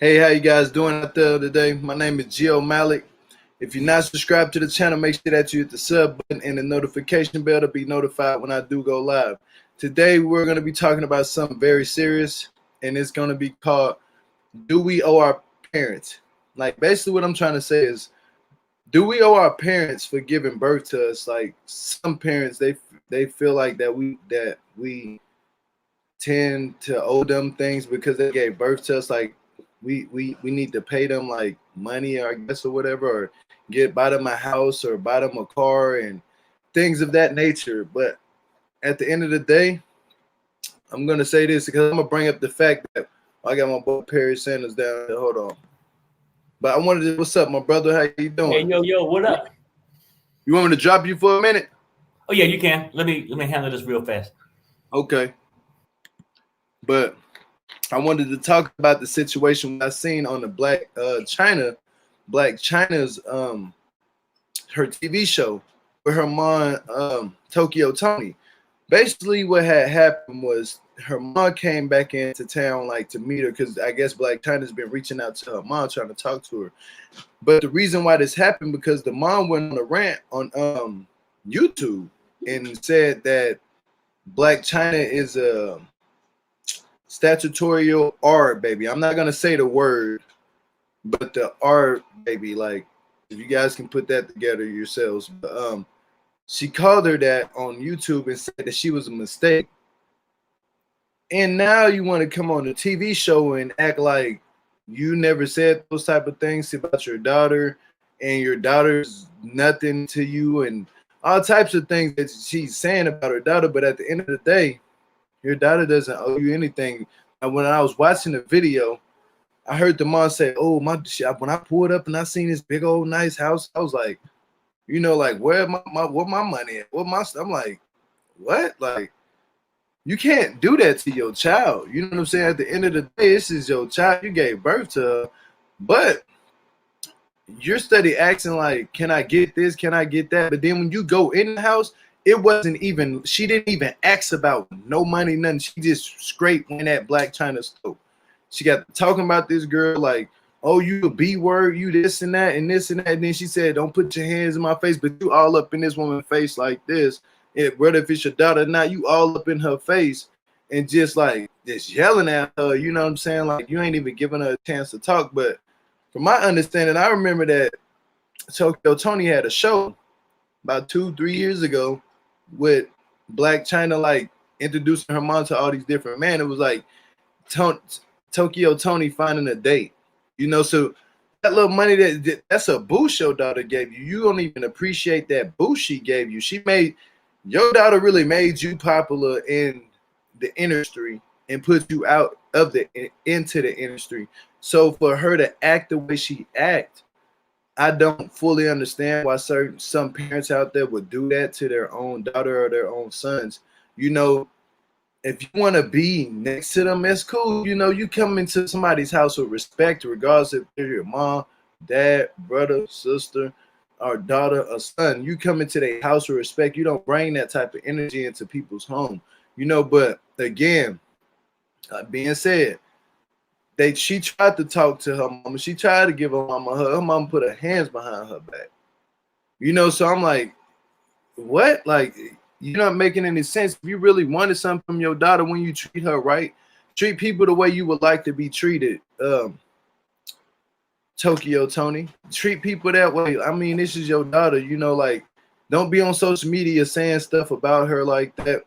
Hey, how you guys doing out there today? My name is Malak. If you're not subscribed to the channel, make sure that you hit the sub button and the notification bell to be notified when I do go live. Today, we're going to be talking about something very serious, and it's going to be called, do we owe our parents? Like, basically what I'm trying to say is, do we owe our parents for giving birth to us? Like, some parents, they feel like that we tend to owe them things because they gave birth to us. Like, we need to pay them like money, I guess, or whatever, or buy them a house or buy them a car and things of that nature. But at the end of the day, I'm gonna say this because I'm gonna bring up the fact that I got my boy Perry Sanders down there. Hold on. But I wanted to, what's up, my brother? How you Hey, doing? yo, what up? You want me to drop you for a minute? Oh yeah, you can. Let me handle this real fast. Okay. But I wanted to talk about the situation I seen on the Blac Chyna's her TV show with her mom, Tokyotoni. Basically, what had happened was her mom came back into town like to meet her because I guess Blac Chyna's been reaching out to her mom trying to talk to her. But the reason why this happened because the mom went on a rant on YouTube and said that Blac Chyna is a statutorial R baby. I'm not gonna say the word, but the R baby. Like, if you guys can put that together yourselves. But, she called her that on YouTube and said that she was a mistake. And now you want to come on the TV show and act like you never said those type of things about your daughter, and your daughter's nothing to you, and all types of things that she's saying about her daughter. But at the end of the day, your daughter doesn't owe you anything. And when I was watching the video, I heard the mom say, "Oh my!" When I pulled up and I seen this big old nice house, I was like, like where my money at? I'm like, what? Like, you can't do that to your child. You know what I'm saying? At the end of the day, this is your child. You gave birth to her, but you're steady acting like, can I get this? Can I get that? But then when you go in the house, it wasn't even, she didn't even ask about no money, nothing. She just scraped in that Blac Chyna stove. She got talking about this girl like, oh, you a B word, you this and that and this and that. And then she said, don't put your hands in my face, but you all up in this woman's face like this. Whether if it's your daughter or not, you all up in her face and just like just yelling at her. You know what I'm saying? Like, you ain't even giving her a chance to talk. But from my understanding, I remember that tokyotoni had a show about 2-3 years ago with Blac Chyna, like introducing her mom to all these different men. It was like tokyotoni finding a date, so that little money that's a boost your daughter gave you. You don't even appreciate that boost she gave you. Your daughter really made you popular in the industry and put you out of into the industry. So for her to act the way she act, I don't fully understand why some parents out there would do that to their own daughter or their own sons. If you want to be next to them, that's cool. You come into somebody's house with respect, regardless if they're your mom, dad, brother, sister, or daughter, or son. You come into their house with respect. You don't bring that type of energy into people's home. But again, being said, she tried to talk to her mama. She tried to give her mama her mama put her hands behind her back. So I'm like, what? Like, you're not making any sense. If you really wanted something from your daughter, when you treat her right, treat people the way you would like to be treated. Tokyotoni, treat people that way. I mean, this is your daughter. Like, don't be on social media saying stuff about her like that.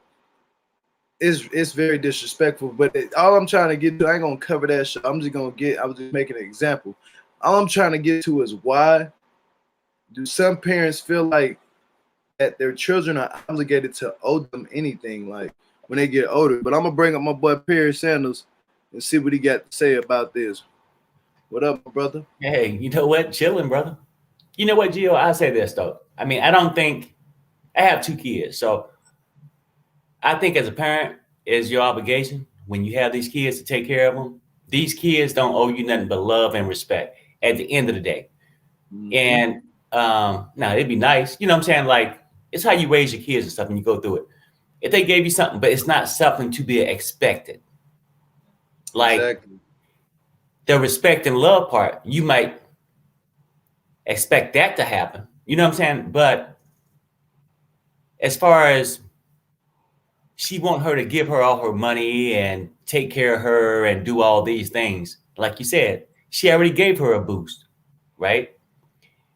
It's very disrespectful. But all I'm trying to get to, I ain't gonna cover that shit. I was just making an example. All I'm trying to get to is, why do some parents feel like that their children are obligated to owe them anything, like when they get older? But I'm gonna bring up my boy Perry Sanders and see what he got to say about this. What up, brother? Hey, you know what? Chilling, brother. You know what, Gio? I'll say this though. I mean, I don't think I have 2 kids, so I think as a parent, it's your obligation when you have these kids to take care of them. These kids don't owe you nothing but love and respect at the end of the day. And now it'd be nice, you know what I'm saying? Like, it's how you raise your kids and stuff, and you go through it. If they gave you something, but it's not something to be expected. Like, Exactly. the respect and love part, you might expect that to happen. You know what I'm saying? But as far as she want her to give her all her money and take care of her and do all these things, like you said, she already gave her a boost, right?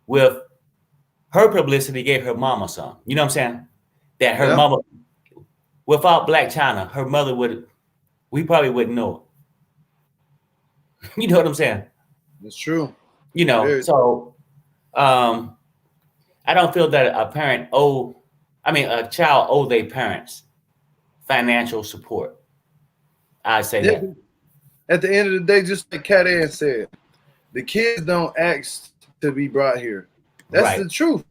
With her publicity gave her mama some. You know what I'm saying? That her Yeah, mama, without Blac Chyna, her mother would, we probably wouldn't know. You know what I'm saying? it's true. You know, Very. so I don't feel that a child owe their parents financial support. I say Yeah. that. At the end of the day, just like Cat Ann said, the kids don't ask to be brought here. That's Right. the truth.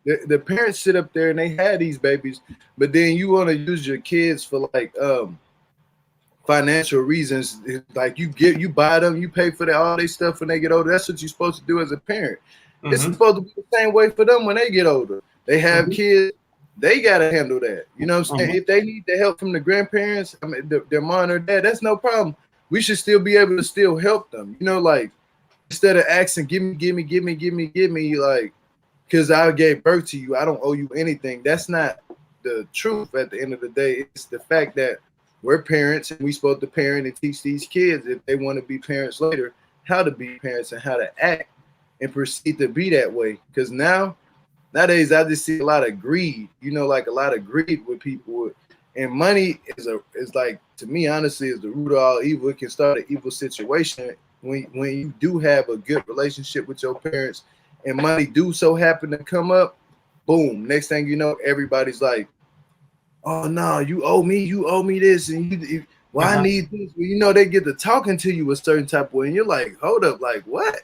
The parents sit up there and they had these babies, but then you want to use your kids for like financial reasons. Like you buy them, you pay for all their stuff when they get older. That's what you're supposed to do as a parent. It's Mm-hmm. supposed to be the same way for them when they get older. They have Mm-hmm. kids, they gotta handle that. You know what I'm saying? Mm-hmm. If they need the help from the grandparents, I mean their mom or dad, that's no problem. We should still be able to still help them. You know, like instead of asking, give me, like, because I gave birth to you, I don't owe you anything. That's not the truth at the end of the day. It's the fact that we're parents and we supposed to parent and teach these kids if they want to be parents later, how to be parents and how to act and proceed to be that way. Because nowadays I just see a lot of greed, you know, like a lot of greed with people. And money is like, to me, honestly, is the root of all evil. It can start an evil situation when you do have a good relationship with your parents and money do so happen to come up. Boom. Next thing you know, everybody's like, oh no, you owe me this, and well, I Uh-huh. need this. Well, you know, they get to talking to you a certain type of way, and you're like, hold up, like what?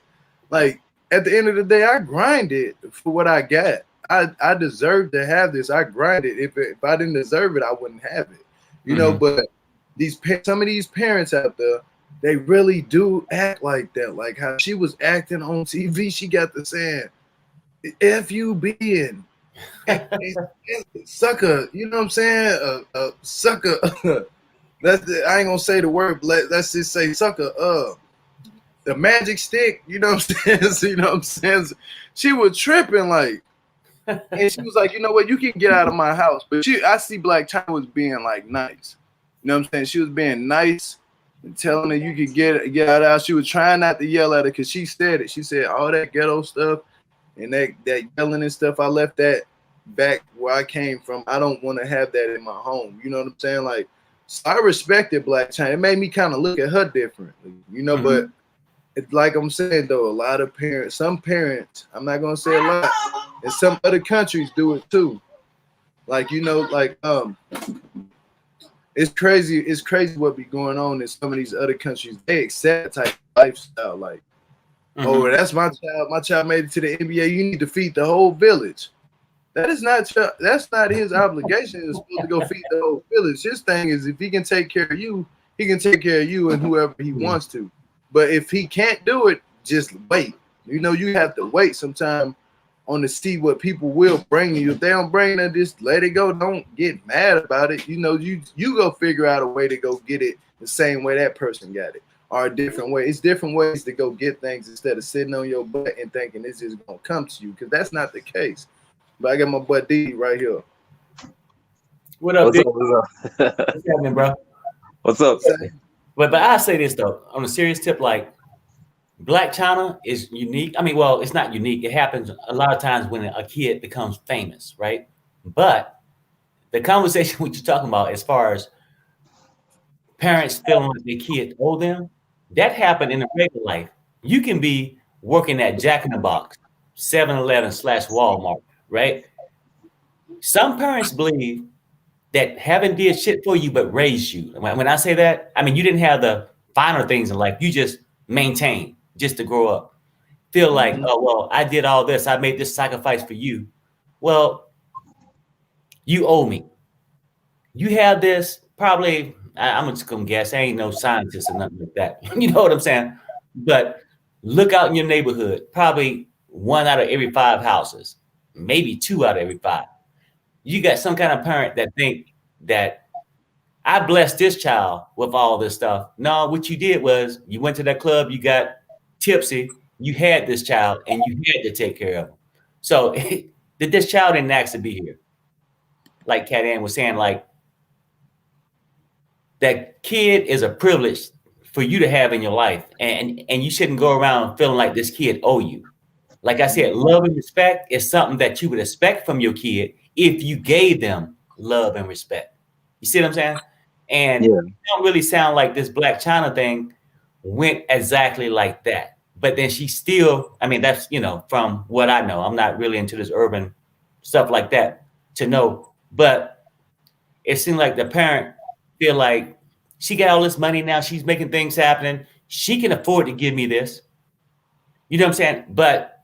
Like at the end of the day, I grinded for what I got. I deserve to have this. I grinded. If I didn't deserve it, I wouldn't have it. You know, Mm-hmm. but some of these parents out there, they really do act like that. Like how she was acting on TV, she got the saying, "F you being." Sucker, you know what I'm saying? Sucker. I ain't gonna say the word, but let's just say sucker. The magic stick, you know what I'm saying? So, you know what I'm saying? She was tripping like, and she was like, you know what? You can get out of my house, but I see Blac Chyna was being like nice. You know what I'm saying? She was being nice and telling her you could get out. She was trying not to yell at her because she said it. She said all that ghetto stuff and that yelling and stuff. I left that back where I came from. I don't want to have that in my home. You know what I'm saying? Like, so I respected Blac Chyna. It made me kind of look at her differently, you know. Mm-hmm. But it's like I'm saying though, a lot of parents, some parents, I'm not gonna say a lot, and some other countries do it too. Like you know, like it's crazy. It's crazy what be going on in some of these other countries. They accept that type of lifestyle. Like, Mm-hmm. oh, that's my child. My child made it to the NBA. You need to feed the whole village. That's not his obligation. He's supposed to go feed the whole village. His thing is if he can take care of you, he can take care of you and whoever he wants to. But if he can't do it, just wait. You know, you have to wait sometime on to see what people will bring you. If they don't bring it, just let it go. Don't get mad about it. You know, you go figure out a way to go get it the same way that person got it. Or a different way. It's different ways to go get things instead of sitting on your butt and thinking it's just gonna come to you, because that's not the case. But I got my boy D right here. What up, What's dude? up? What's up? What's happening, bro? What's up? But I say this though, on a serious tip, like Blac Chyna is unique. I mean, well, it's not unique. It happens a lot of times when a kid becomes famous, right? But the conversation what you're talking about, as far as parents feeling like their kids owe them, that happened in the regular life. You can be working at Jack in the Box, 7-Eleven / Walmart, right? Some parents believe that haven't did shit for you but raised you. When I say that, I mean you didn't have the finer things in life. You just maintained just to grow up. Feel like, oh well, I did all this. I made this sacrifice for you. Well, you owe me. You have this probably. I'm just gonna guess. I ain't no scientist or nothing like that. You know what I'm saying? But look out in your neighborhood. Probably 1 out of every 5 houses, maybe 2 out of every 5. You got some kind of parent that think that I blessed this child with all this stuff. No, what you did was you went to that club, you got tipsy, you had this child, and you had to take care of him. So this child didn't ask to be here. Like Cat Ann was saying, like that kid is a privilege for you to have in your life, and you shouldn't go around feeling like this kid owe you. Like I said, love and respect is something that you would expect from your kid if you gave them love and respect. You see what I'm saying? And Yeah. it don't really sound like this Blac Chyna thing went exactly like that. But then she still, I mean, that's, from what I know, I'm not really into this urban stuff like that to know. But it seemed like the parent feel like she got all this money now, she's making things happening. She can afford to give me this. You know what I'm saying? But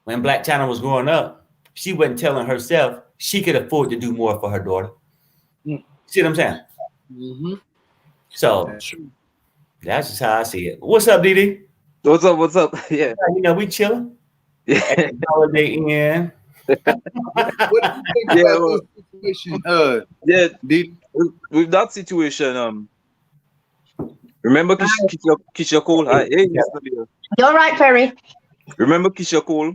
when Blac Chyna was growing up, she wasn't telling herself she could afford to do more for her daughter. See what I'm saying? Mm-hmm. So that's just how I see it. What's up, DD? What's up? What's up? Yeah. We chilling. Yeah. At the Holiday Inn. What do you think Yeah, about well, this situation? Yeah. Did With that situation, remember Keisha Cole? Hi, hey, Mr. Leah. You're right, Perry. Remember Keisha Cole?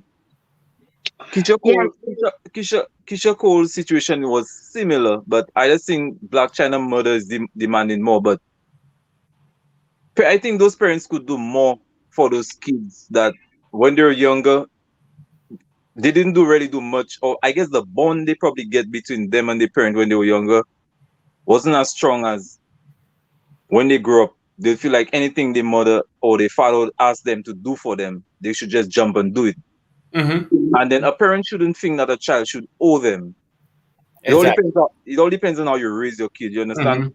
Keisha Cole's situation was similar, but I just think Blac Chyna mother is demanding more. But I think those parents could do more for those kids that when they were younger, they didn't really do much. Or I guess the bond they probably get between them and the parent when they were younger wasn't as strong as when they grew up. They feel like anything their mother or their father asked them to do for them, they should just jump and do it. Mm-hmm. And then a parent shouldn't think that a child should owe them. It all depends on how you raise your kid. You understand? Mm-hmm.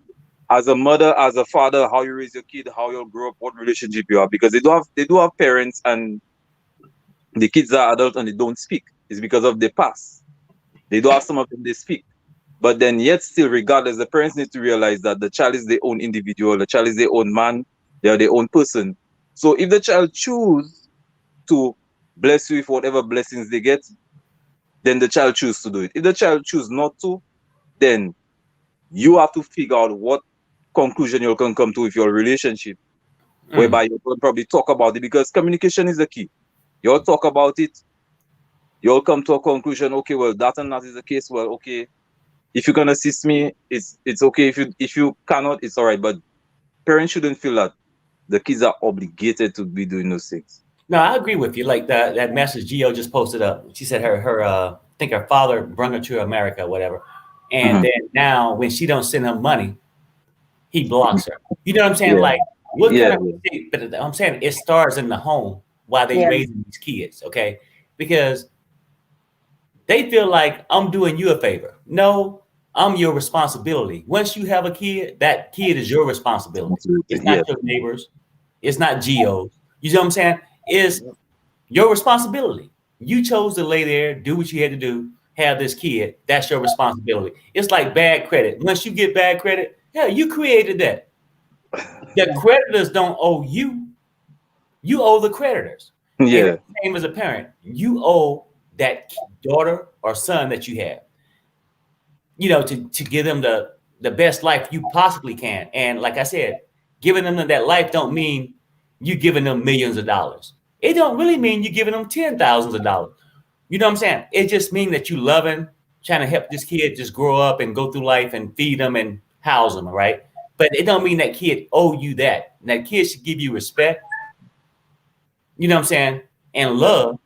As a mother, as a father, how you raise your kid, how you'll grow up, what relationship you have. Because they do have parents and the kids are adults and they don't speak. It's because of their past. They do have some of them they speak. But then yet still, regardless, the parents need to realize that the child is their own individual, the child is their own man, they are their own person. So if the child choose to bless you with whatever blessings they get, then the child choose to do it. If the child choose not to, then you have to figure out what conclusion you can come to with your relationship, whereby you can probably talk about it, because communication is the key. You'll talk about it, you'll come to a conclusion. Okay, well, that and that is the case. Well, okay, if you can assist me, it's okay. If you cannot, it's all right. But parents shouldn't feel that the kids are obligated to be doing those things. No, I agree with you. Like that message Gio just posted up. She said her I think her father brought her to America or whatever. And then now when she don't send him money, he blocks her. You know what I'm saying? Yeah. Like what Yeah. kind of mistake? But I'm saying it starts in the home while they raising these kids, okay? Because they feel like I'm doing you a favor. No, I'm your responsibility. Once you have a kid, that kid is your responsibility. It's not your neighbors. It's not Gio's. You know what I'm saying? It's your responsibility. You chose to lay there, do what you had to do, have this kid. That's your responsibility. It's like bad credit. Once you get bad credit, yeah, you created that. The creditors don't owe you. You owe the creditors. Yeah. Same as a parent. You owe that daughter or son that you have, to give them the best life you possibly can. And like I said, giving them that life don't mean you giving them millions of dollars. It don't really mean you giving them $10,000s of dollars. You know what I'm saying? It just means that you loving, trying to help this kid just grow up and go through life and feed them and house them, right? But it don't mean that kid owe you that. That kid should give you respect. You know what I'm saying? And love.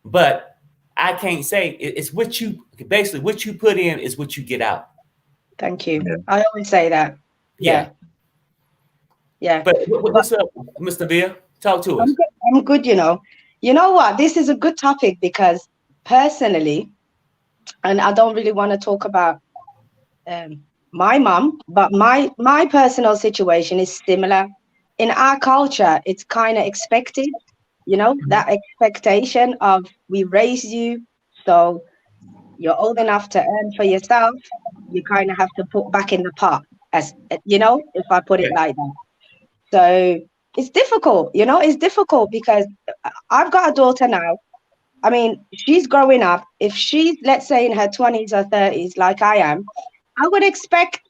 But I can't say it's what you put in is what you get out. Thank you. Yeah. I always say that. Yeah. But what's up, Mr. Villa? Talk to us. I'm good, You know what? This is a good topic because personally, and I don't really want to talk about my mom, but my personal situation is similar. In our culture, it's kind of expected, that expectation of we raise you, so you're old enough to earn for yourself. You kind of have to put back in the pot, as if I put it like that. So it's difficult, it's difficult because I've got a daughter now. I mean, she's growing up. If she's, let's say, in her 20s or 30s, like I am, I would expect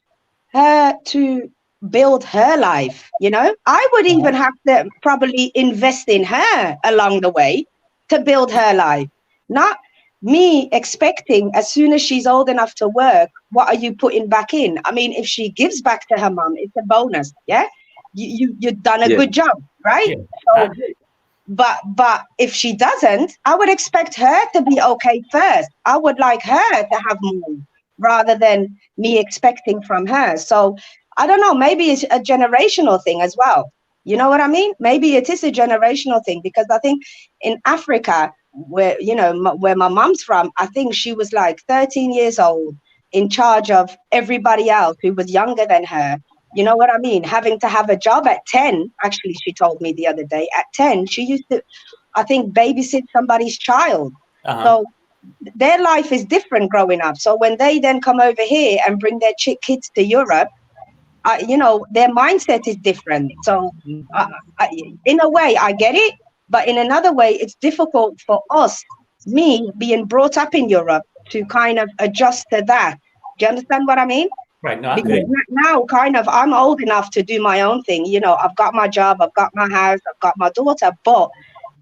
her to build her life. I would even have to probably invest in her along the way to build her life, not me expecting as soon as she's old enough to work, what are you putting back in? I mean, if she gives back to her mom, it's a bonus. Yeah, you've done a good job, right? Yeah, so but if she doesn't, I would expect her to be okay first. I would like her to have more rather than me expecting from her. So I don't know, maybe it's a generational thing as well. You know what I mean? Maybe it is a generational thing, because I think in Africa, where where my mom's from, I think she was like 13 years old, in charge of everybody else who was younger than her. You know what I mean? Having to have a job at 10, actually, she told me the other day, at 10, she used to, I think, babysit somebody's child. So their life is different growing up. So when they then come over here and bring their kids to Europe, their mindset is different. So in a way, I get it. But in another way, it's difficult for us, me being brought up in Europe, to kind of adjust to that. Do you understand what I mean? Right. No, I Because agree. now kind of I'm old enough to do my own thing. I've got my job, I've got my house, I've got my daughter, but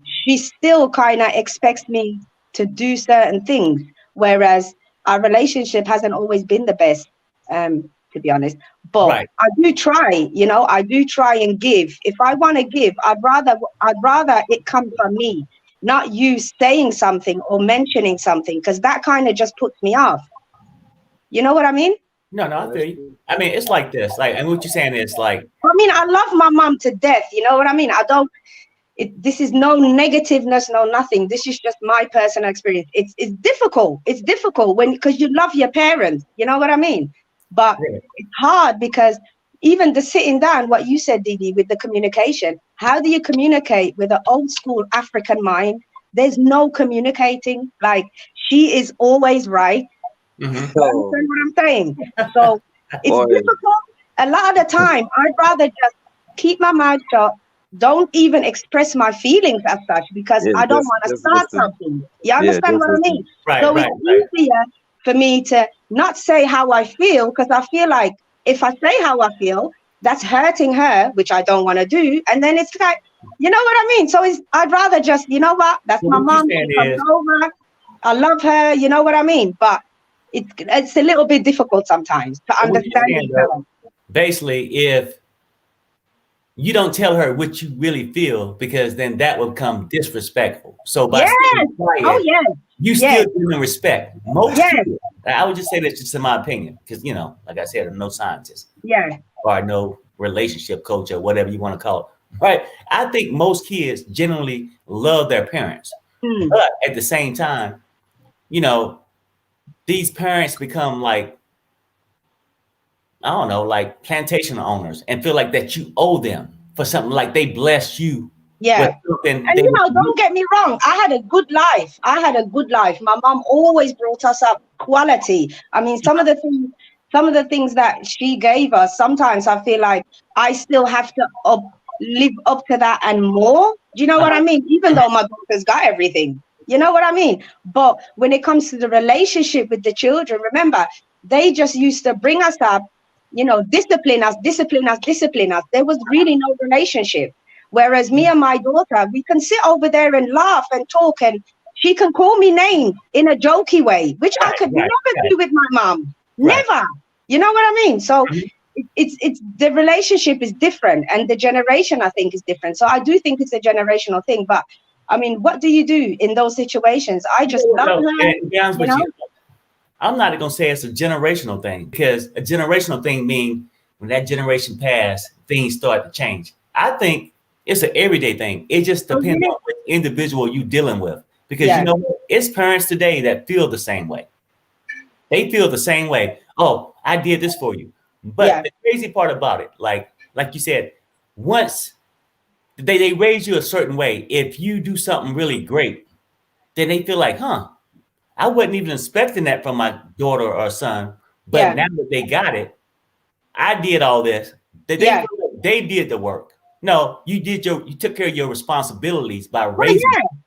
she still kind of expects me to do certain things. Whereas our relationship hasn't always been the best, to be honest. But Right. I do try, I do try and give. If I want to give, I'd rather it come from me, not you saying something or mentioning something, because that kind of just puts me off. You know what I mean? No, I feel you. I mean, it's like this. Like, and what you're saying is like, I mean, I love my mom to death. You know what I mean? This is no negativeness, no nothing. This is just my personal experience. It's difficult. It's difficult because you love your parents. You know what I mean? But it's hard because even the sitting down, what you said, Didi, with the communication, how do you communicate with an old school African mind? There's no communicating. Like, she is always right. You understand what I'm saying? So it's difficult. A lot of the time, I'd rather just keep my mouth shut, don't even express my feelings as such, because I don't want to start something. You understand what I mean? Right, so it's easier for me to not say how I feel, because I feel like if I say how I feel, that's hurting her, which I don't want to do. And then it's like, you know what I mean? So I'd rather just, you know what? That's my mom. She comes over. I love her. You know what I mean? But it's a little bit difficult sometimes to understand. Basically, if you don't tell her what you really feel, because then that will become disrespectful. So by staying quiet, you still giving respect. Most people, I would just say that's just in my opinion, because like I said, I'm no scientist, or no relationship coach, or whatever you want to call it. Right? I think most kids generally love their parents, but at the same time, these parents become like, I don't know, like plantation owners, and feel like that you owe them for something, like they blessed you. Yeah. And don't get me wrong, I had a good life. My mom always brought us up quality. I mean, some of the things that she gave us, sometimes I feel like I still have to live up to that and more. Do you know what I mean? Even though my daughter's got everything. You know what I mean? But when it comes to the relationship with the children, remember, they just used to bring us up, discipline us. There was really no relationship. Whereas me and my daughter, we can sit over there and laugh and talk, and she can call me names in a jokey way, which I could never do with my mom. Never. You know what I mean? So it's the relationship is different, and the generation, I think, is different. So I do think it's a generational thing. But I mean, what do you do in those situations? I just love her. To be honest with you, I'm not going to say it's a generational thing, because a generational thing means when that generation passed, things start to change. I think it's an everyday thing. It just depends on what individual you're dealing with, because it's parents today that feel the same way. They feel the same way. Oh, I did this for you. But the crazy part about it, like you said, once they raise you a certain way, if you do something really great, then they feel like, I wasn't even expecting that from my daughter or son, but now that they got it, I did all this. They did the work. No, you took care of your responsibilities by raising them.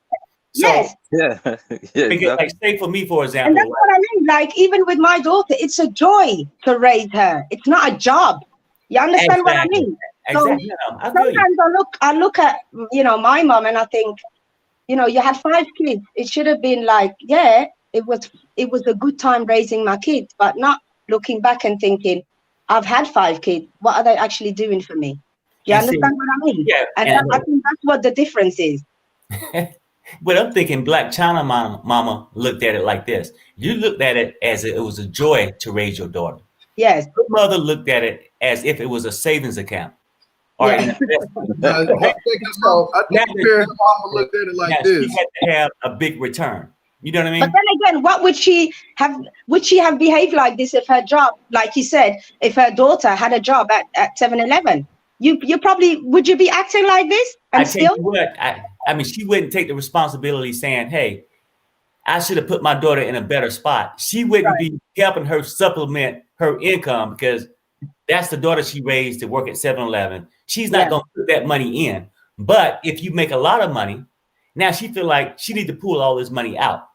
So, yes. Yeah. Yeah. because, Exactly. like, say for me, for And example, that's what I mean. Like, even with my daughter, it's a joy to raise her. It's not a job. You understand what I exactly, mean? So exactly. No, I feel you. sometimes I look at, my mom, and I think, you had 5 kids. It should have been like, yeah, it was a good time raising my kids, but not looking back and thinking, I've had 5 kids. What are they actually doing for me? Do you And see, understand what I mean? yeah, And and I think that's what the difference is. but I'm thinking Blac Chyna mama looked at it like this. You looked at it as it was a joy to raise your daughter. Yes. Your mother looked at it as if it was a savings account or an Yeah. investment. No, I Now think her mama looked at it now like she this. had to have a big return. You know what I But mean? then again, what would she have? Would she have behaved like this if her job, like you said, if her daughter had a job at 7-Eleven? You probably, would you be acting like this? I And tell you still, what, I mean, she wouldn't take the responsibility saying, hey, I should have put my daughter in a better spot. She wouldn't right? be helping her supplement her income because that's the daughter she raised to work at 7-Eleven. She's not Yeah. going to put that money in. But if you make a lot of money, now she feel like she need to pull all this money out.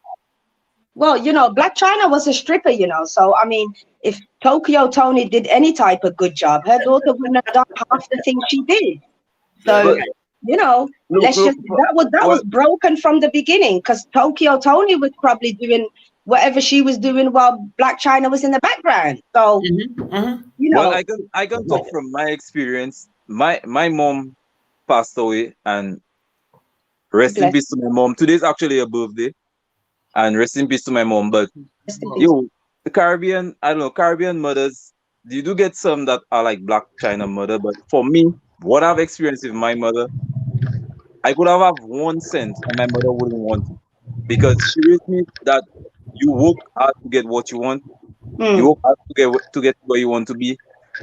Well, Blac Chyna was a stripper, So I mean, if Tokyotoni did any type of good job, her daughter wouldn't have done half the things she did. So, But let's look, just that was broken from the beginning, because Tokyotoni was probably doing whatever she was doing while Blac Chyna was in the background. So, well, I can talk from my experience. My mom passed away, and rest in bless, peace to my mom. Today's actually a birthday, and rest in peace to my mom. But rest in peace. the Caribbean, I don't know, Caribbean mothers, you do get some that are like Blac Chyna mother. But for me, what I've experienced with my mother, I could have 1 cent, and my mother wouldn't want it because she raised me that you work hard to get what you want. You Mm. work hard to get where you want to be,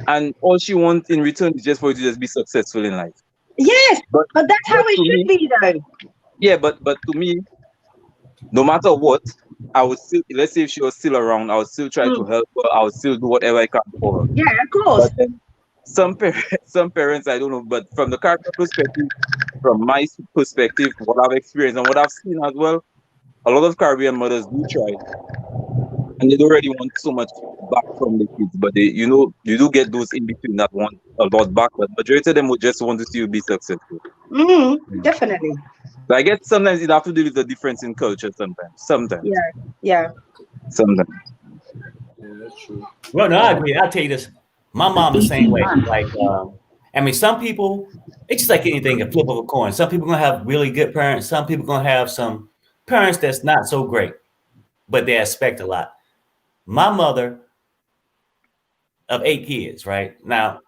and all she wants in return is just for you to just be successful in life. Yes, But but that's how but it to should me, be, though. yeah, but to me, no matter what, I would still, let's say if she was still around, I would still try to Mm. help her. I would still do whatever I can for her. Yeah, of course. But then some parents, I don't know, but from the Caribbean perspective, from my perspective, what I've experienced and what I've seen as well, a lot of Caribbean mothers do try, and they don't really want so much back from the kids, but you do get those in between that want a lot back, but majority of them would just want to see you be successful. Definitely. So I guess sometimes it have to do with the difference in culture. Sometimes. Yeah. Sometimes. Yeah, that's true. Well, no, I agree. I'll tell you this. My mom the same way. Like, I mean, some people, it's just like anything, a flip of a coin. Some people gonna have really good parents. Some people gonna have some parents that's not so great, but they expect a lot. My mother of 8 kids, right? Now,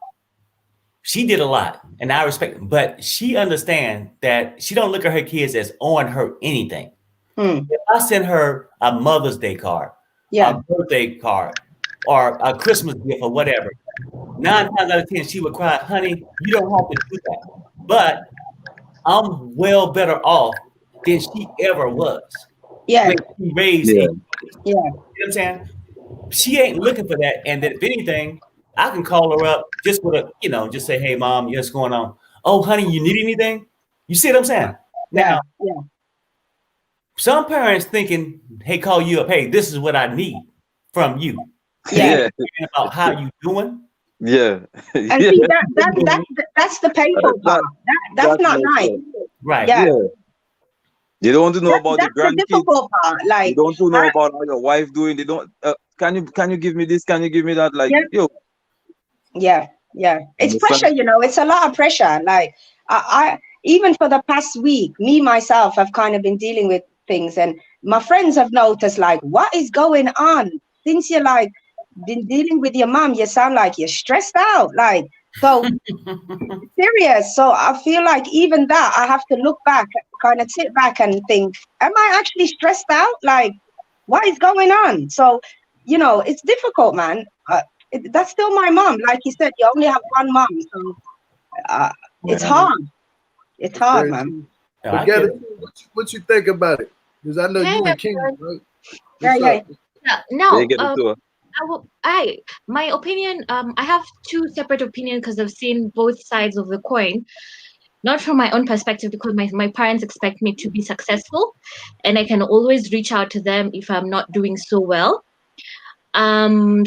she did a lot, and I respect it, but she understands that she don't look at her kids as owing her anything. If I send her a Mother's Day card, Yeah. a birthday card, or a Christmas gift or whatever, 9 times out of 10, she would cry, honey, you don't have to do that. But I'm well better off than she ever was Yeah. when she raised Yeah. 8 kids. Yeah. You know what I'm saying? She ain't looking for that. And then if anything, I can call her up just with just say, hey, mom, what's going on? Oh, honey, you need anything? You see what I'm saying? Now, Yeah. some parents thinking, hey, call you up. Hey, this is what I need from you. Yeah. Yeah. About how you doing. Yeah. And Yeah. see, that's the painful part. That's not nice. Right. Yeah. They don't want to know about the That's the grandkids. difficult part. They Like, don't want to know about how your wife doing. They don't. Can you give me this? Can you give me that? Like, Yeah. Yeah. It's pressure, it's a lot of pressure. Like, I even for the past week, me myself have kind of been dealing with things, and my friends have noticed, like, what is going on? Since you're like been dealing with your mom, you sound like you're stressed out. Like, so serious. So I feel like even that I have to look back, kind of sit back and think, am I actually stressed out? Like, what is going on? So, it's difficult, man. That's still my mom. Like you said, you only have one mom. So it's hard. It's hard, man. No, But what you think about it? Because I know you and King, right? Yeah. No, They get it to her. my opinion, I have 2 separate opinions because I've seen both sides of the coin. not from my own perspective, because my parents expect me to be successful, and I can always reach out to them if I'm not doing so well.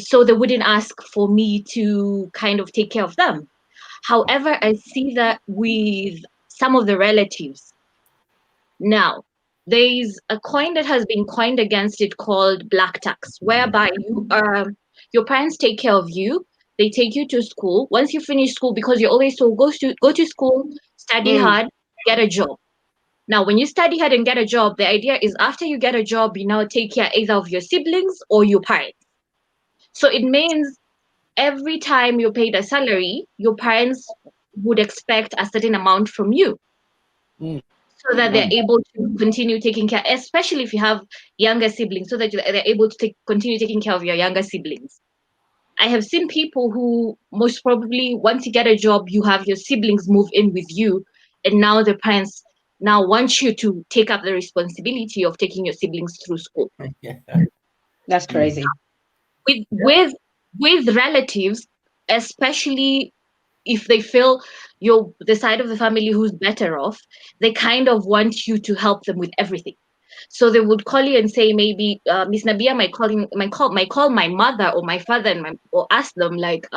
So they wouldn't ask for me to kind of take care of them. However, I see that with some of the relatives. Now, there's a coin that has been coined against it called black tax, whereby your parents take care of you. They take you to school. Once you finish school, because you're always told go to school, study hard, get a job. Now, when you study hard and get a job, the idea is after you get a job, you now take care either of your siblings or your parents. So it means every time you're paid a salary, your parents would expect a certain amount from you, so that they're able to continue taking care, especially if you have younger siblings, so that they're able to continue taking care of your younger siblings. I have seen people who most probably, once you get a job, you have your siblings move in with you, and now the parents now want you to take up the responsibility of taking your siblings through school. That's crazy. With relatives, especially if they feel you're the side of the family who's better off, they kind of want you to help them with everything. So they would call you and say, maybe Miss Nabia might call my mother or my father or ask them like,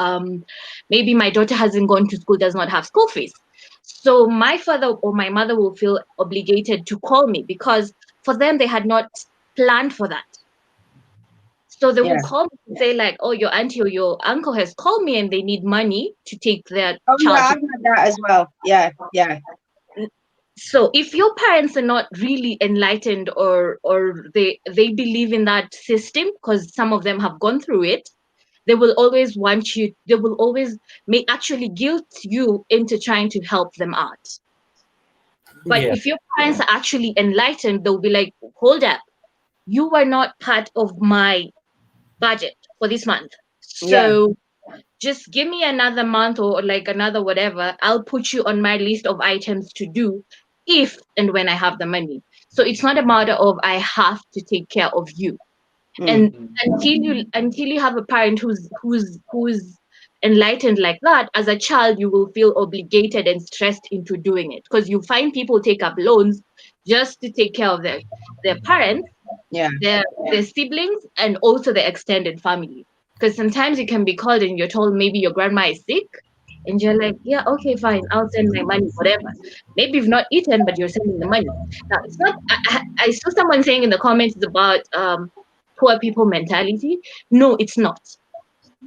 maybe my daughter hasn't gone to school, does not have school fees. So my father or my mother will feel obligated to call me, because for them they had not planned for that. So they will call me and say like, oh, your auntie or your uncle has called me and they need money to take their child. Yeah, I've had that as well. Yeah. So if your parents are not really enlightened, or they believe in that system, because some of them have gone through it, they will always want you, they will always actually guilt you into trying to help them out. But if your parents are actually enlightened, they'll be like, hold up, you were not part of my budget for this month, so just give me another month or like another whatever, I'll put you on my list of items to do if and when I have the money. So it's not a matter of I have to take care of you. And until you have a parent who's enlightened like that, as a child you will feel obligated and stressed into doing it, because you find people take up loans just to take care of their parents, their siblings, and also the extended family. Because sometimes you can be called and you're told maybe your grandma is sick, and you're like, yeah, okay, fine, I'll send my money, whatever. Maybe you've not eaten, but you're sending the money. Now, it's not. I saw someone saying in the comments about poor people mentality. No, it's not.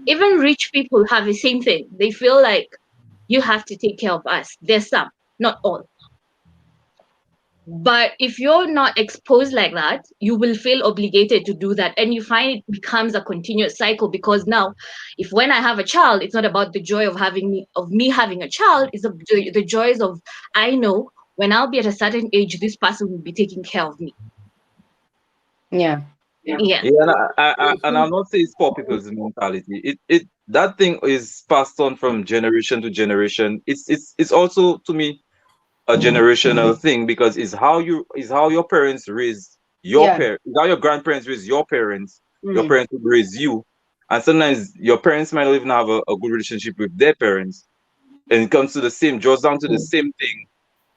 Even rich people have the same thing. They feel like you have to take care of us. There's some, not all. But if you're not exposed like that, you will feel obligated to do that. And you find it becomes a continuous cycle, because now, if when I have a child, it's not about the joy of me having a child, it's the joys of, I know when I'll be at a certain age, this person will be taking care of me. Yeah. And I'll not say it's poor people's mentality. That thing is passed on from generation to generation. It's also, to me, a generational thing, because it's how your parents raise your parents, how your grandparents raise your parents, your parents will raise you, and sometimes your parents might not even have a good relationship with their parents, and it comes to the same, draws down to the same thing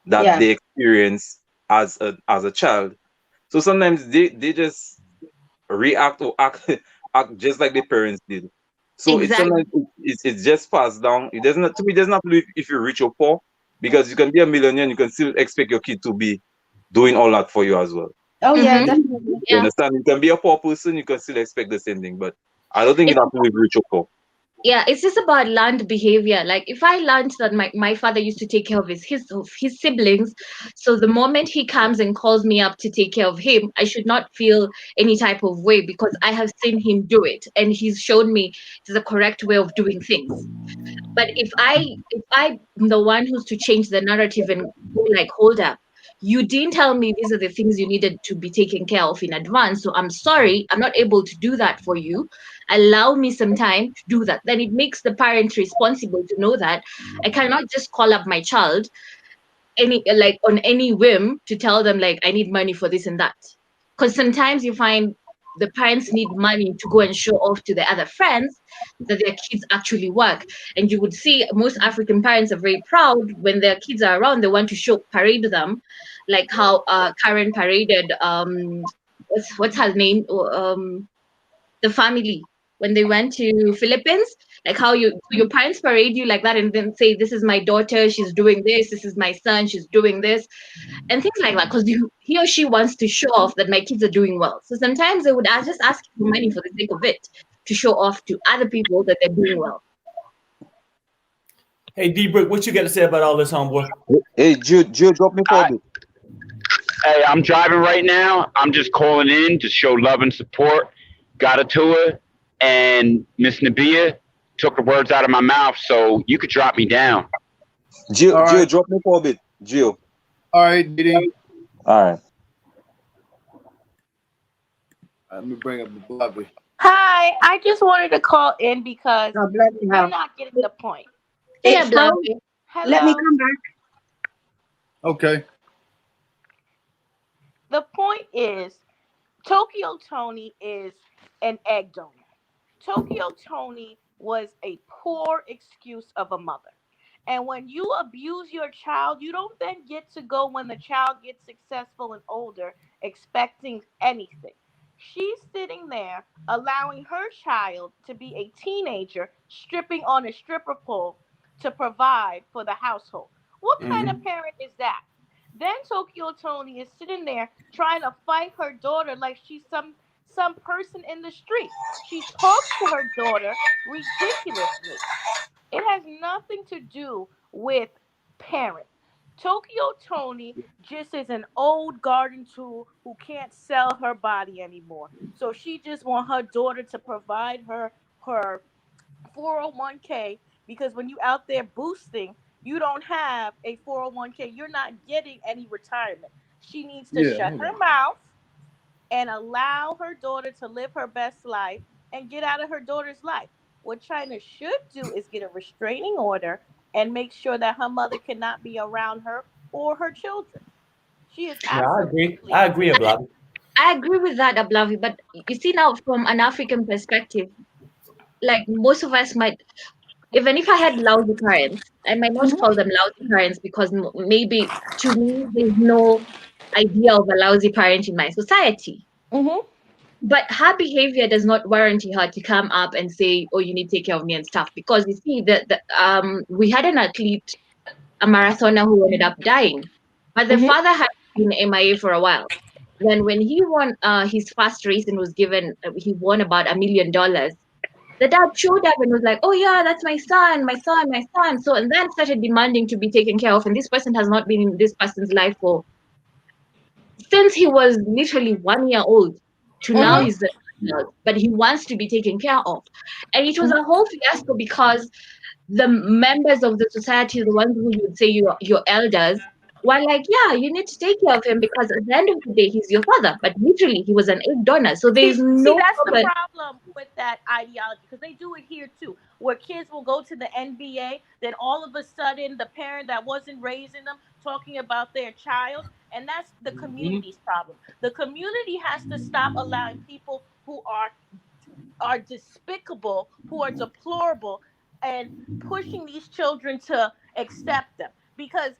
that they experience as a child. So sometimes they just react or act just like their parents did. So Exactly. it's just passed down. It doesn't, to me, does not believe if you're rich or poor, because you can be a millionaire and you can still expect your kid to be doing all that for you as well. Oh yeah, definitely. You understand? You can be a poor person, you can still expect the same thing, but I don't think it has to be rich or poor. Yeah, it's just about learned behavior. Like if I learned that my father used to take care of his siblings, so the moment he comes and calls me up to take care of him, I should not feel any type of way, because I have seen him do it and he's shown me the correct way of doing things. But if I'm the one who's to change the narrative and go like, hold up, you didn't tell me these are the things you needed to be taken care of in advance, so I'm sorry, I'm not able to do that for you. Allow me some time to do that. Then it makes the parent responsible to know that I cannot just call up my child on any whim to tell them like I need money for this and that. Because sometimes you find the parents need money to go and show off to their other friends that their kids actually work. And you would see most African parents are very proud when their kids are around. They want to parade them, like how Karen paraded what's her name, the family when they went to Philippines, like how your parents parade you like that and then say, this is my daughter, she's doing this is my son, she's doing this, and things like that, because he or she wants to show off that my kids are doing well. So sometimes they would just ask you for money for the sake of it, to show off to other people that they're doing well. Hey, D-Brick, what you got to say about all this, homeboy? Hey, Jill, drop me for a bit. Hey, I'm driving right now. I'm just calling in to show love and support. Got a tour, and Miss Nabia took the words out of my mouth, so you could drop me down. Jill, All right. Jill, drop me for a bit. Jill. All right, Diddy. All right. Let me bring up the Blac. Hi, I just wanted to call in because God bless you. you're not getting the point. Yeah, It's Blac. fine. Hello. Let me come back. Okay. The point is, Tokyotoni is an egg donor. Tokyotoni was a poor excuse of a mother. And when you abuse your child, you don't then get to go when the child gets successful and older expecting anything. She's sitting there allowing her child to be a teenager stripping on a stripper pole to provide for the household. What kind of parent is that? Then Tokyotoni is sitting there trying to fight her daughter like she's some person in the street. She talks to her daughter ridiculously. It has nothing to do with parent. Tokyotoni just is an old garden tool who can't sell her body anymore. So she just wants her daughter to provide her 401k, because when you out there boosting, you don't have a 401k. You're not getting any retirement. She needs to shut her mouth and allow her daughter to live her best life and get out of her daughter's life. What Chyna should do is get a restraining order and make sure that her mother cannot be around her or her children. She is absolutely. I agree, Blac. I agree with that, Ablavi, but you see now from an African perspective, like most of us might, even if I had lousy parents, I might not call them lousy parents because maybe to me there's no idea of a lousy parent in my society. But her behavior does not warrant her to come up and say, "Oh, you need to take care of me" and stuff. Because you see that we had an athlete, a marathoner, who ended up dying, but the father had been MIA for a while. Then when he won his first race and was given, he won about $1 million. The dad showed up and was like, "Oh yeah, that's my son, my son, my son." So and then started demanding to be taken care of. And this person has not been in this person's life since he was literally 1 year old to now he's the adult, but he wants to be taken care of. And it was a whole fiasco because the members of the society, the ones who you would say your elders, were like, "Yeah, you need to take care of him because at the end of the day, he's your father." But literally, he was an egg donor. So there's no that's problem. the problem with that ideology, because they do it here too, where kids will go to the NBA, then all of a sudden the parent that wasn't raising them talking about their child, and that's the community's problem. The community has to stop allowing people who are despicable, who are deplorable, and pushing these children to accept them. Because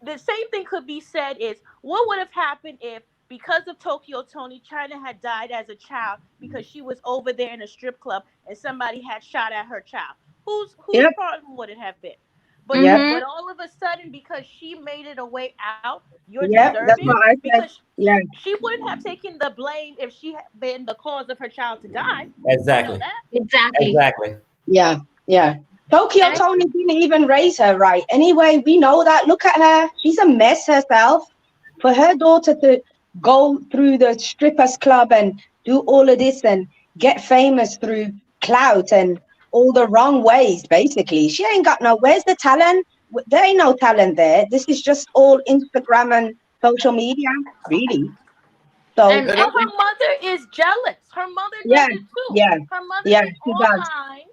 the same thing could be said is, what would have happened if, because of Tokyotoni, Chyna had died as a child because she was over there in a strip club and somebody had shot at her child? Whose problem would it have been? But but all of a sudden, because she made it a way out, you're deserving. That's what I said. Because Yeah. she wouldn't have taken the blame if she had been the cause of her child to die. Exactly. You know that? Exactly. Yeah. Tokyotoni didn't even raise her right. Anyway, we know that. Look at her. She's a mess herself. For her daughter to go through the strippers club and do all of this and get famous through clout and all the wrong ways, basically. She ain't got where's the talent? There ain't no talent there. This is just all Instagram and social media, really. So And her mother is jealous. Her mother does it too. Her mother is online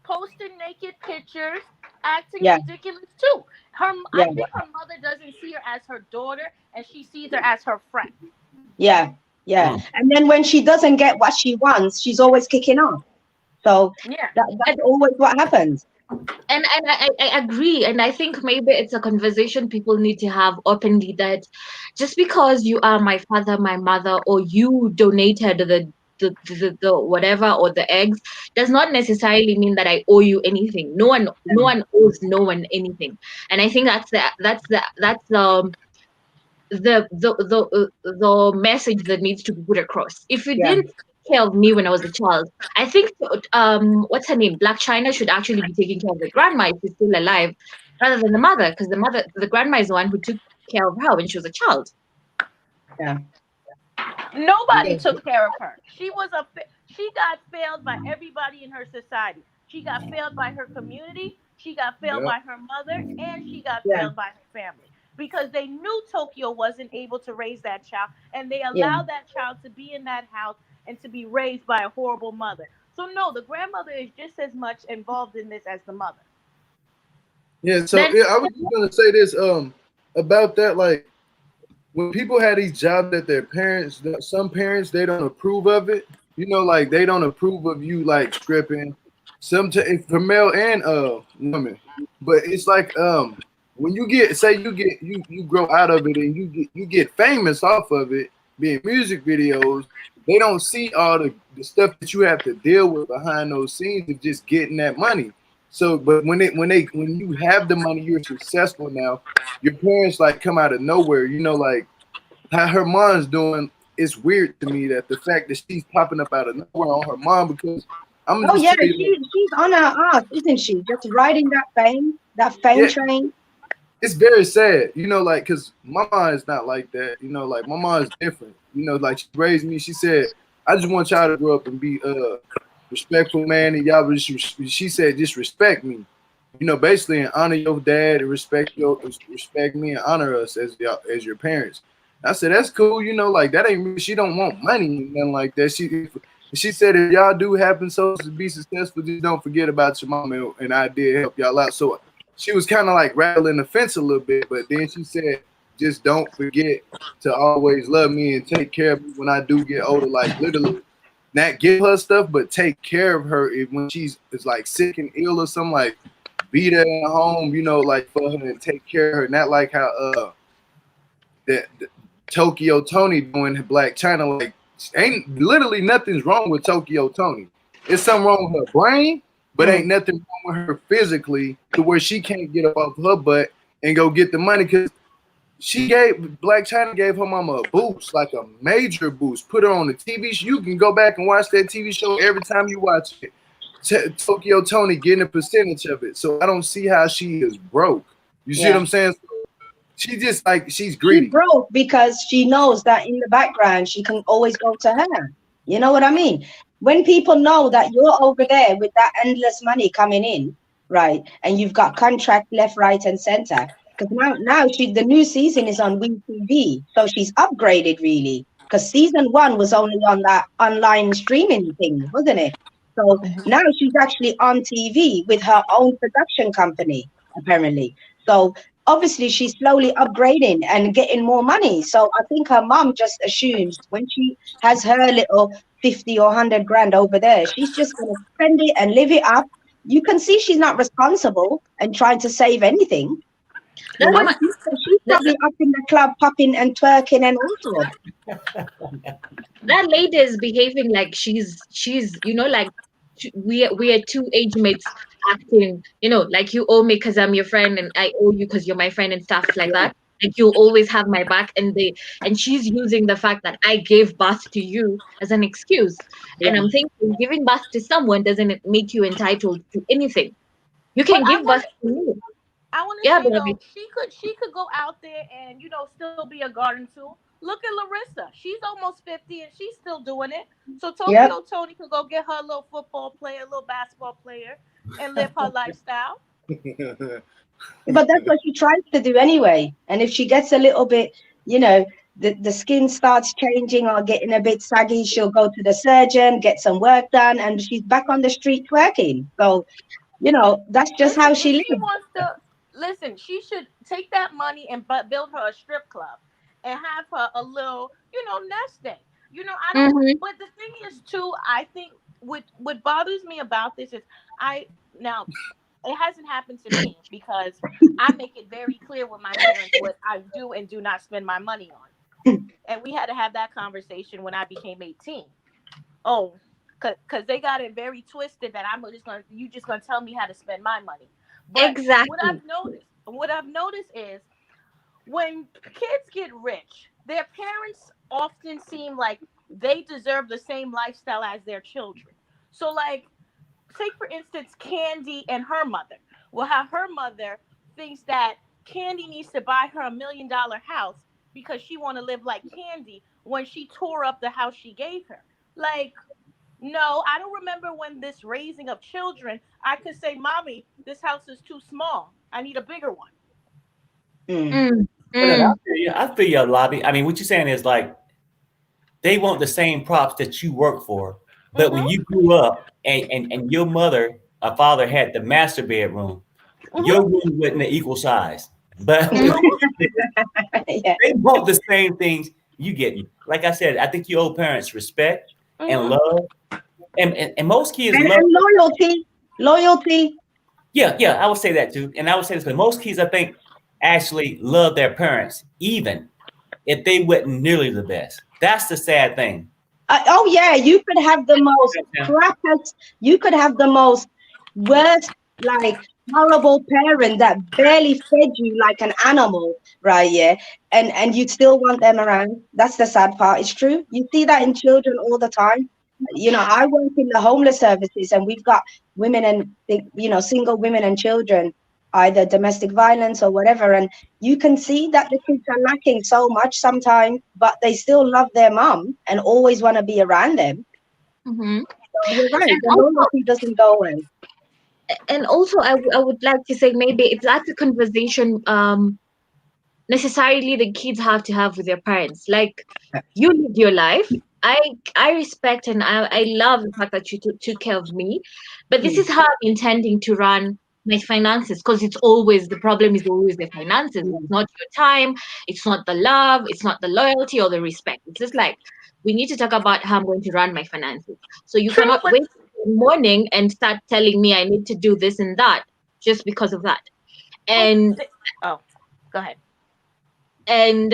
posting naked pictures, acting ridiculous too. I think her mother doesn't see her as her daughter, and she sees her as her friend. Yeah. Yeah. And then when she doesn't get what she wants, she's always kicking off. So Yeah. that's always what happens. And I agree, and I think maybe it's a conversation people need to have openly, that just because you are my father, my mother, or you donated the whatever or the eggs, does not necessarily mean that I owe you anything. No one owes no one anything. And I think that's the message that needs to be put across. If you Yeah. didn't take care of me when I was a child, I think what's her name, Blac Chyna, should actually be taking care of the grandma if she's still alive, rather than the mother, because the grandma is the one who took care of her when she was a child. Yeah. Nobody took care of her. She got failed by everybody in her society. She got failed by her community. She got failed Yeah. by her mother, and she got Yeah. failed by her family because they knew Tokyo wasn't able to raise that child, and they Yeah. allowed that child to be in that house and to be raised by a horrible mother. So no, the grandmother is just as much involved in this as the mother. Yeah, so Then yeah, I was just gonna say this about that, like when people have these jobs that their parents, some parents they don't approve of it. You know, like they don't approve of you like stripping. For male and women, but it's like when you get say you grow out of it and you get famous off of it, being music videos. They don't see all the stuff that you have to deal with behind those scenes of just getting that money. So, but when you have the money, you're successful now. Your parents like come out of nowhere. You know, like how her mom's doing. It's weird to me that the fact that she's popping up out of nowhere on her mom because I'm gonna Oh just yeah, tell you, she's on her ass, isn't she? Just riding that fame yeah, train. it's very sad. You know, like because my mom is not like that. You know, like my mom is different. You know, like she raised me. She said, "I just want y'all to grow up and be respectful, man, and y'all she said just respect me. You know, basically and honor your dad and respect me and honor us as your parents. And I said that's cool. You know, like that ain't she don't want money and nothing like that. She said if y'all do happen so to be successful, just don't forget about your mom and I did help y'all out. So she was kind of like rattling the fence a little bit, but then she said just don't forget to always love me and take care of me when I do get older. Like literally not give her stuff, but take care of her when she's is like sick and ill or something. Like be there at home, you know, like for her and take care of her. Not like how that tokyotoni doing Blac Chyna. Like ain't literally nothing's wrong with tokyotoni. It's something wrong with her brain, but ain't nothing wrong with her physically to where she can't get up off her butt and go get the money because Blac Chyna gave her mama a boost, like a major boost. Put her on the TV show. You can go back and watch that TV show every time you watch it. tokyotoni getting a percentage of it. So I don't see how she is broke. You see what I'm saying? She just like she's greedy. She broke because she knows that in the background she can always go to her. You know what I mean? When people know that you're over there with that endless money coming in, right, and you've got contract left, right, and center. Because now the new season is on wetv, so she's upgraded really. Because season 1 was only on that online streaming thing, wasn't it? So now she's actually on TV with her own production company, apparently. So obviously she's slowly upgrading and getting more money. So I think her mom just assumes when she has her little 50 or 100 grand over there, she's just going to spend it and live it up. You can see she's not responsible and trying to save anything. You know, she's probably up in the club popping and twerking and all sorts. That lady is behaving like she's like we are two age mates acting, like you owe me because I'm your friend and I owe you because you're my friend and stuff like that. Like you'll always have my back, and she's using the fact that I gave birth to you as an excuse. And I'm thinking giving birth to someone doesn't make you entitled to anything. You can give birth to me. I want to say though, she could go out there and still be a garden tool. Look at Larissa; she's almost 50 and she's still doing it. So tokyotoni could go get her a little football player, a little basketball player, and live her lifestyle. But that's what she tries to do anyway. And if she gets a little bit, the skin starts changing or getting a bit saggy, she'll go to the surgeon, get some work done, and she's back on the street twerking. So, that's just how she lives. She wants to listen. She should take that money and build her a strip club and have her a little, nest egg. You know, I don't. Mhm. But the thing is, too, I think what bothers me about this is now it hasn't happened to me because I make it very clear with my parents what I do and do not spend my money on. And we had to have that conversation when I became 18. Oh, because they got it very twisted that you just gonna tell me how to spend my money. But Exactly. what I've noticed is when kids get rich, their parents often seem like they deserve the same lifestyle as their children. So, like, take for instance Candy and her mother. Well, how her mother thinks that Candy needs to buy her $1 million house because she want to live like Candy when she tore up the house she gave her. Like, no, I don't remember when this raising of children, I could say, Mommy, this house is too small. I need a bigger one. Mm. But Mm. I feel your lobby. I mean, what you're saying is like they want the same props that you work for. But when Mm-hmm. you grew up and your mother or father had the master bedroom, Mm-hmm. your room wasn't the equal size. But when Mhm. Yeah. they want the same things you get. Like I said, I think you owe parents respect and Mm-hmm. love. And most kids love. And loyalty. Yeah, I would say that too. And I would say this, but most kids, I think, actually love their parents, even if they wasn't nearly the best. That's the sad thing. Oh yeah, you could have the most crappiest, you could have the most worst, like horrible parent that barely fed you like an animal, right? Yeah, and you still want them around. That's the sad part. It's true. You see that in children all the time. You know, I work in the homeless services, and we've got women and single women and children, either domestic violence or whatever, and you can see that the kids are lacking so much sometimes, but they still love their mom and always want to be around them. Mhm. So you're right, And the also, loyalty doesn't go away. I would like to say maybe it's that's a conversation necessarily the kids have to have with their parents. Like, you live your life. I respect and I love the fact that you took care of me, but this is how I'm intending to run my finances, because it's always the problem is always the finances. It's not your time, it's not the love, it's not the loyalty or the respect. It's just like we need to talk about how I'm going to run my finances. So you True, cannot but wake up in the morning and start telling me I need to do this and that just because of that. And oh, go ahead. and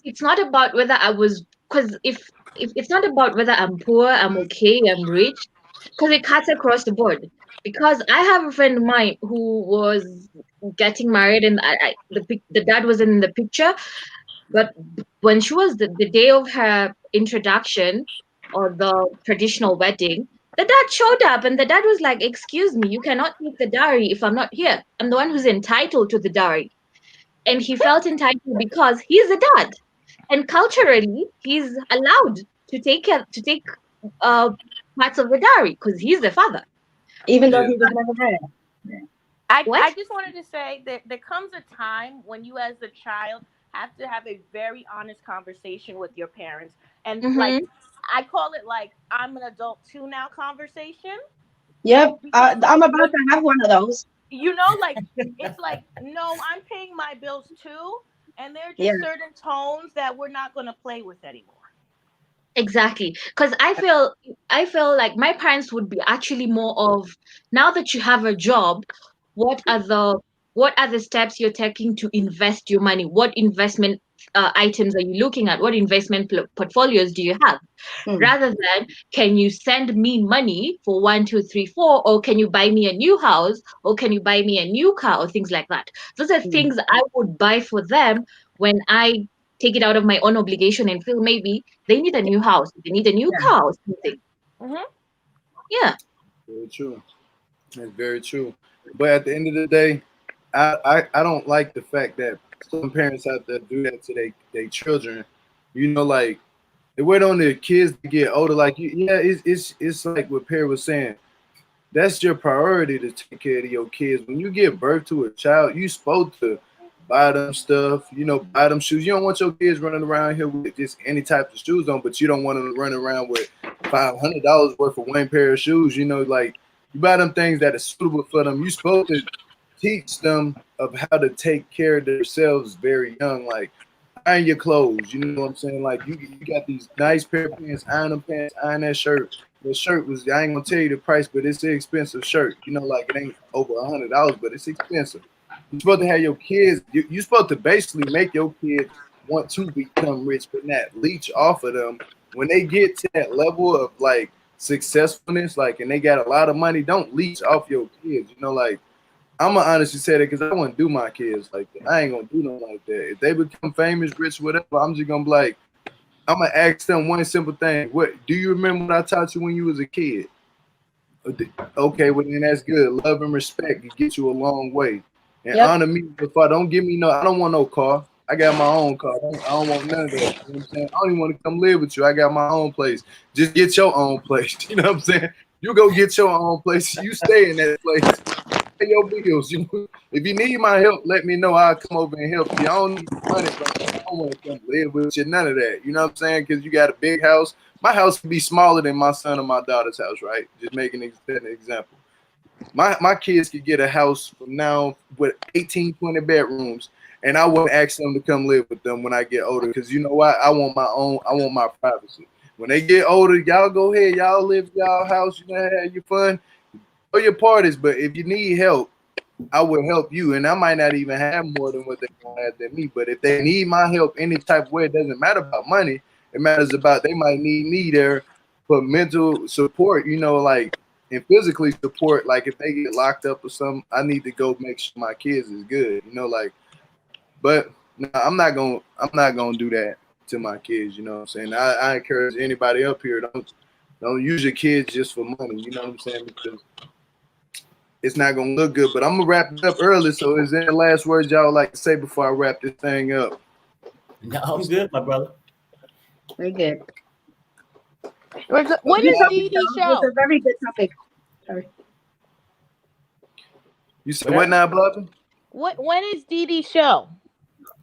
it's not about whether I was, because if it's not about whether I'm poor, I'm okay, I'm rich, because it cuts across the board. Because I have a friend of mine who was getting married, and the dad wasn't in the picture, but when she was the day of her introduction or the traditional wedding, the dad showed up, and the dad was like, "Excuse me, you cannot take the dowry if I'm not here. I'm the one who's entitled to the dowry." And he felt entitled because he's a dad, and culturally he's allowed to take uh parts of the dowry because he's the father. Even though Yeah. he was never there. I What? just wanted to say that there comes a time when you, as a child, have to have a very honest conversation with your parents. And, like, Mm-hmm. I call it, like, I'm an adult too now conversation. Yep, Because I'm about when, to have one of those. like, it's like, no, I'm paying my bills too. And there are Yeah. just certain tones that we're not going to play with anymore. Exactly, because I feel like my parents would be actually more of, now that you have a job, what are the what are the steps you're taking to invest your money? What investment items are you looking at? What investment portfolios do you have? Hmm. Rather than, can you send me money for 1, 2, 3, 4, or can you buy me a new house, or can you buy me a new car, or things like that. Those are Hmm. things I would buy for them when I take it out of my own obligation and feel maybe they need a new house, they need a new Yeah. car or something. Mm-hmm. Yeah. Very true. That's very true. But at the end of the day, I don't like the fact that some parents have to do that to their children. You know, like they wait on their kids to get older. Like, yeah, it's like what Perry was saying. That's your priority to take care of your kids. When you give birth to a child, you supposed to buy them stuff, buy them shoes. You don't want your kids running around here with just any type of shoes on, but you don't want them running around with $500 worth of one pair of shoes. Like you buy them things that are suitable for them. You're supposed to teach them of how to take care of themselves very young. Like iron your clothes. You know what I'm saying? Like you got these nice pair of pants, iron them pants, iron that shirt. The shirt was, I ain't gonna tell you the price, but it's an expensive shirt. You know, like it ain't over $100, but it's expensive. You're supposed to have your kids. You're supposed to basically make your kids want to become rich, but not leech off of them. When they get to that level of like successfulness, like, and they got a lot of money, don't leech off your kids. You know, like I'm gonna honestly say that because I wouldn't do my kids like that. I ain't gonna do nothing like that. If they become famous, rich, whatever, I'm just gonna be like, I'm gonna ask them one simple thing. What do you remember what I taught you when you was a kid? Okay, well then that's good. Love and respect can get you a long way. And honor me before. Don't give me no. I don't want no car. I got my own car. I don't want none of that. You know what I'm saying? I don't even want to come live with you. I got my own place. Just get your own place. You know what I'm saying? You go get your own place. You stay in that place. Pay your bills. You know? If you need my help, let me know. I'll come over and help you. I don't need money, but I don't want to come live with you. None of that. You know what I'm saying? Because you got a big house. My house can be smaller than my son or my daughter's house, right? Just making an example. My kids could get a house from now with 18, 20 bedrooms, and I wouldn't ask them to come live with them when I get older, because you know what? I want my own. I want my privacy. When they get older, y'all go ahead. Y'all live y'all house. You know, have your fun. Throw your parties. But if you need help, I will help you. And I might not even have more than what they have than me. But if they need my help any type of way, it doesn't matter about money. It matters about they might need me there for mental support, you know, like, and physically support. Like if they get locked up or something, I need to go make sure my kids is good, you know, like. But no, I'm not gonna do that to my kids, you know what I'm saying? I encourage anybody up here, don't use your kids just for money, you know what I'm saying? Because it's not gonna look good. But I'm gonna wrap it up early. So is there last words y'all would like to say before I wrap this thing up? No, I'm good, my brother. We're good. What is DD show? It's a very good topic. Sorry. You said what now, brother? When is DD show?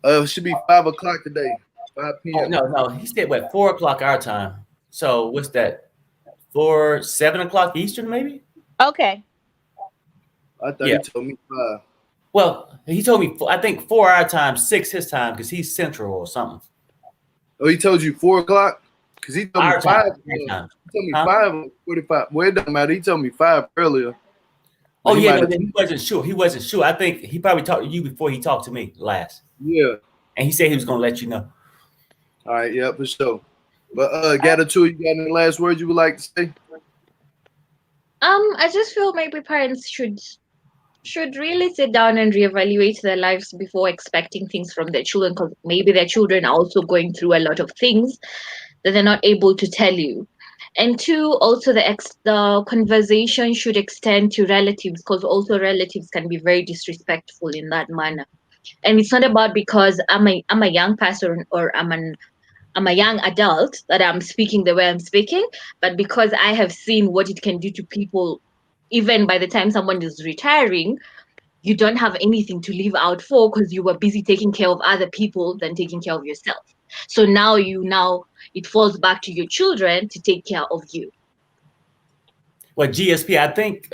It should be 5 o'clock today. 5 p.m. Oh, no. He said what, 4 o'clock our time. So what's that? 7 o'clock Eastern, maybe? Okay. I thought he told me 5. Well, he told me I think 4 our time, 6 his time, because he's central or something. Oh, he told you 4 o'clock? Because he told Our me 5. time. He told me 5:45. Well, it doesn't matter. He told me 5 earlier. Oh, yeah, no, then he wasn't sure. He wasn't sure. I think he probably talked to you before he talked to me last. Yeah. And he said he was going to let you know. All right, yeah, for sure. But Gather too, you got any last words you would like to say? I just feel maybe parents should really sit down and reevaluate their lives before expecting things from their children, because maybe their children are also going through a lot of things that they're not able to tell you. And 2, also the conversation should extend to relatives, because also relatives can be very disrespectful in that manner. And it's not about because I'm a young person or I'm a young adult that I'm speaking the way I'm speaking, but because I have seen what it can do to people. Even by the time someone is retiring, you don't have anything to live out for because you were busy taking care of other people than taking care of yourself. So now it falls back to your children to take care of you. Well, GSP, I think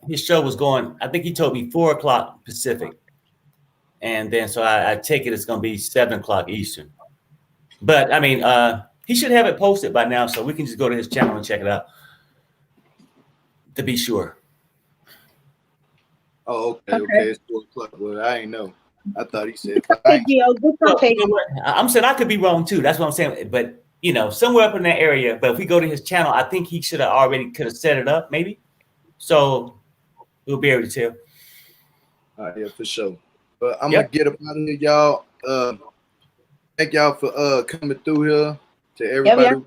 his show was going, I think he told me 4 o'clock Pacific. And then so I take it it's going to be 7 o'clock Eastern. But, I mean, he should have it posted by now, so we can just go to his channel and check it out to be sure. Oh, okay. It's 4 o'clock. Well, I ain't know. I thought he said 5. I'm saying I could be wrong, too. That's what I'm saying. But, you know, somewhere up in that area. But if we go to his channel, I think he should have already could have set it up, maybe. So we'll be able to tell. All right, yeah, for sure. But I'm going to get up out of here, y'all. Thank y'all for coming through here. To everybody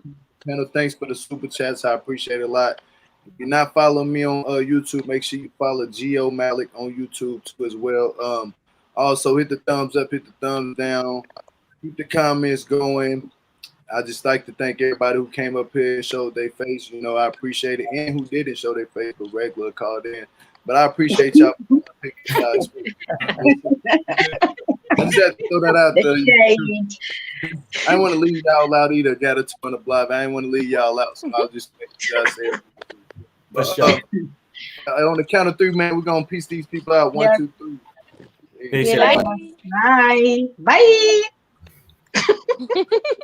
who thanks for the super chats. I appreciate it a lot. If you're not following me on YouTube, make sure you follow Geo Malak on YouTube too as well. Also, hit the thumbs up, hit the thumbs down, keep the comments going. I just like to thank everybody who came up here and showed their face. You know, I appreciate it, and who didn't show their face but regular called in. But I appreciate y'all. I just had to throw that out there. I didn't want to leave y'all out either. Got a ton of block. I didn't want to leave y'all out, so I'll just make you guys say it. But, on the count of 3, man, we're gonna piece these people out. 1, 2, 3. Peace. Bye. Bye.